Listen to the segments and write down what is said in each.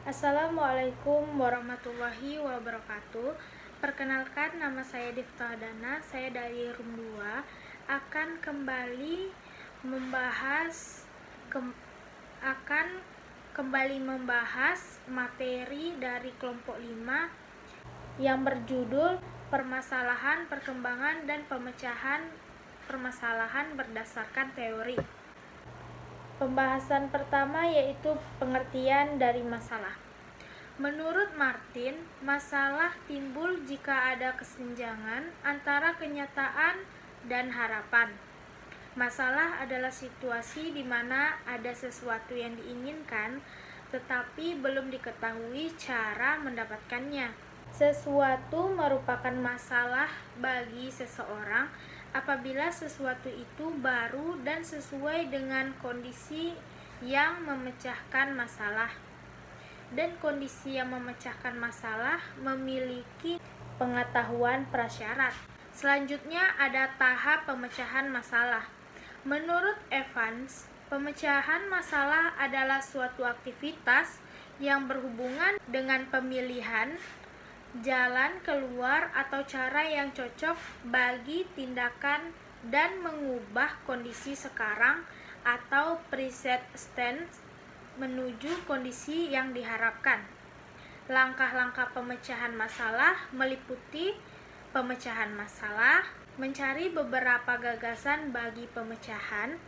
Assalamualaikum warahmatullahi wabarakatuh. Perkenalkan, nama saya Difta Dana. Saya dari Room 2 akan kembali membahas materi dari kelompok 5 yang berjudul Permasalahan, Perkembangan, dan Pemecahan Permasalahan berdasarkan teori. Pembahasan pertama yaitu pengertian dari masalah. Menurut Martin, masalah timbul jika ada kesenjangan antara kenyataan dan harapan. Masalah adalah situasi di mana ada sesuatu yang diinginkan, tetapi belum diketahui cara mendapatkannya. Sesuatu merupakan masalah bagi seseorang apabila sesuatu itu baru dan sesuai dengan kondisi yang memecahkan masalah. Dan kondisi yang memecahkan masalah memiliki pengetahuan prasyarat. Selanjutnya ada tahap pemecahan masalah. Menurut Evans, pemecahan masalah adalah suatu aktivitas yang berhubungan dengan pemilihan jalan keluar atau cara yang cocok bagi tindakan dan mengubah kondisi sekarang atau preset stance menuju kondisi yang diharapkan. Langkah-langkah pemecahan masalah meliputi pemecahan masalah, mencari beberapa gagasan bagi pemecahan.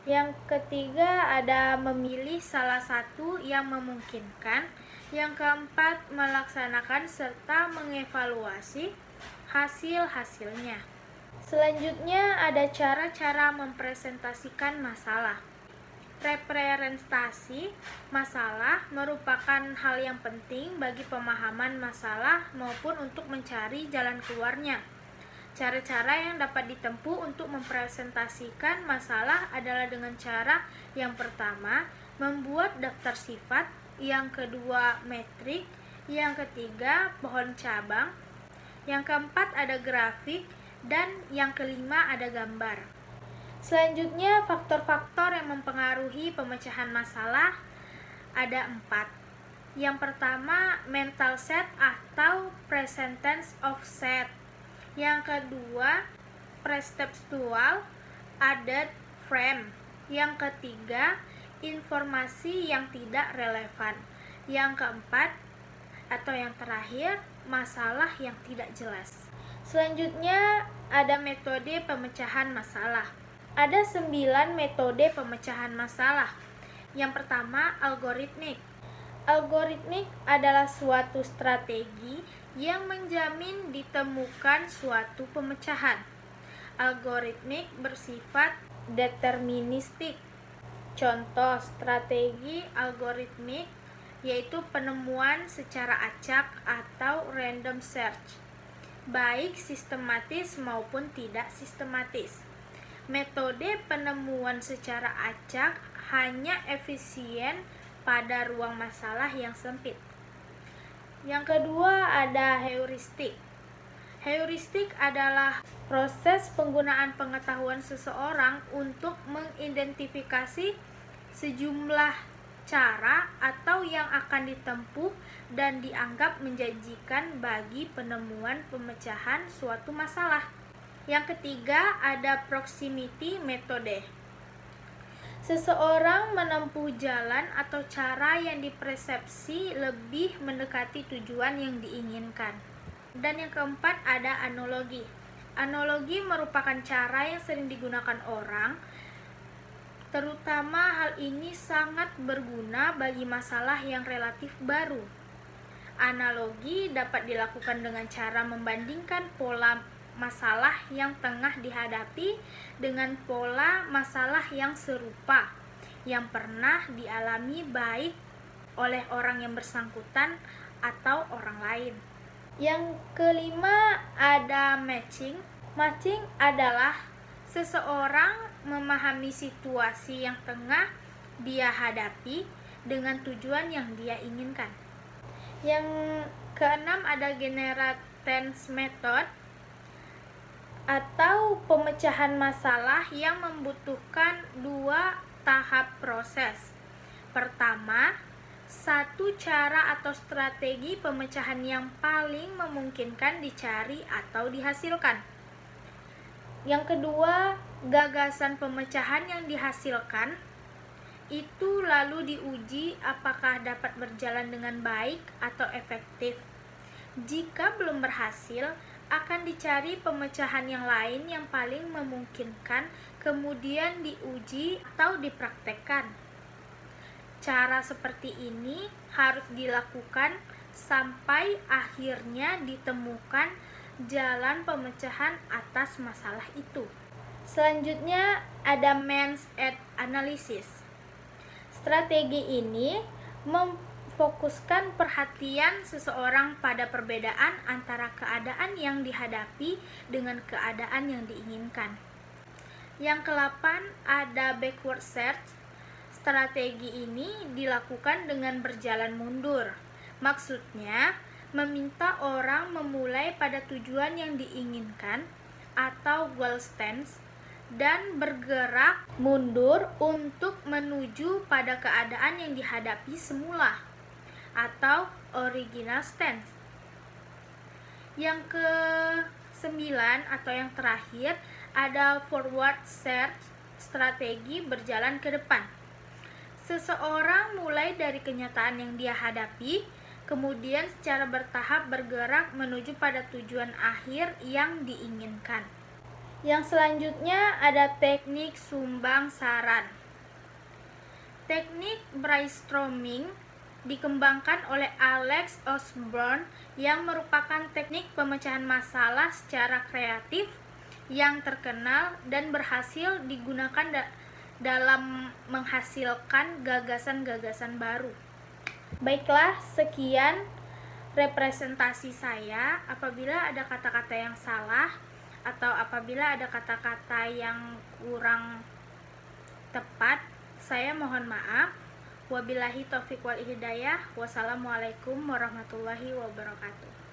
Yang ketiga ada memilih salah satu yang memungkinkan. Yang keempat, melaksanakan serta mengevaluasi hasil-hasilnya. Selanjutnya ada cara-cara mempresentasikan masalah. Representasi masalah merupakan hal yang penting bagi pemahaman masalah maupun untuk mencari jalan keluarnya. Cara-cara yang dapat ditempuh untuk mempresentasikan masalah adalah dengan cara yang pertama, membuat daftar sifat, yang kedua, metrik, yang ketiga, pohon cabang, yang keempat ada grafik, dan yang kelima ada gambar. Selanjutnya, faktor-faktor yang mempengaruhi pemecahan masalah ada 4. Yang pertama, mental set atau presence of set. Yang kedua, perceptual added frame. Yang ketiga, informasi yang tidak relevan. Yang keempat atau yang terakhir, masalah yang tidak jelas. Selanjutnya ada metode pemecahan masalah. Ada 9 metode pemecahan masalah. Yang pertama, algoritmik. Algoritmik adalah suatu strategi yang menjamin ditemukan suatu pemecahan. Algoritmik bersifat deterministik. Contoh strategi algoritmik yaitu penemuan secara acak atau random search, baik sistematis maupun tidak sistematis. Metode penemuan secara acak hanya efisien pada ruang masalah yang sempit. Yang kedua ada heuristik. Heuristik adalah proses penggunaan pengetahuan seseorang untuk mengidentifikasi sejumlah cara atau yang akan ditempuh dan dianggap menjanjikan bagi penemuan pemecahan suatu masalah. Yang ketiga ada proximity metode. Seseorang menempuh jalan atau cara yang dipersepsi lebih mendekati tujuan yang diinginkan. Dan yang keempat ada analogi. Analogi merupakan cara yang sering digunakan orang, terutama hal ini sangat berguna bagi masalah yang relatif baru. Analogi dapat dilakukan dengan cara membandingkan pola masalah yang tengah dihadapi dengan pola masalah yang serupa yang pernah dialami baik oleh orang yang bersangkutan atau orang lain. Yang kelima ada matching. Matching adalah seseorang memahami situasi yang tengah dia hadapi dengan tujuan yang dia inginkan. Yang keenam ada generatance method atau pemecahan masalah yang membutuhkan 2 tahap proses. Pertama, satu cara atau strategi pemecahan yang paling memungkinkan dicari atau dihasilkan. Yang kedua, gagasan pemecahan yang dihasilkan itu lalu diuji apakah dapat berjalan dengan baik atau efektif. Jika belum berhasil, akan dicari pemecahan yang lain yang paling memungkinkan, kemudian diuji atau dipraktekkan. Cara seperti ini harus dilakukan sampai akhirnya ditemukan jalan pemecahan atas masalah itu. Selanjutnya ada mindset analysis. Strategi ini memfokuskan perhatian seseorang pada perbedaan antara keadaan yang dihadapi dengan keadaan yang diinginkan. Yang ke-8 ada backward search. Strategi ini dilakukan dengan berjalan mundur. Maksudnya, meminta orang memulai pada tujuan yang diinginkan atau goal stance dan bergerak mundur untuk menuju pada keadaan yang dihadapi semula atau original stance. Yang ke-9 atau yang terakhir ada forward search, strategi berjalan ke depan. Seseorang mulai dari kenyataan yang dia hadapi, kemudian secara bertahap bergerak menuju pada tujuan akhir yang diinginkan. Yang selanjutnya ada teknik sumbang saran. Teknik brainstorming dikembangkan oleh Alex Osborne yang merupakan teknik pemecahan masalah secara kreatif yang terkenal dan berhasil digunakan dalam menghasilkan gagasan-gagasan baru. Baiklah, sekian representasi saya. Apabila ada kata-kata yang salah atau apabila ada kata-kata yang kurang tepat, saya mohon maaf. Wabillahi taufiq wal hidayah. Wassalamualaikum warahmatullahi wabarakatuh.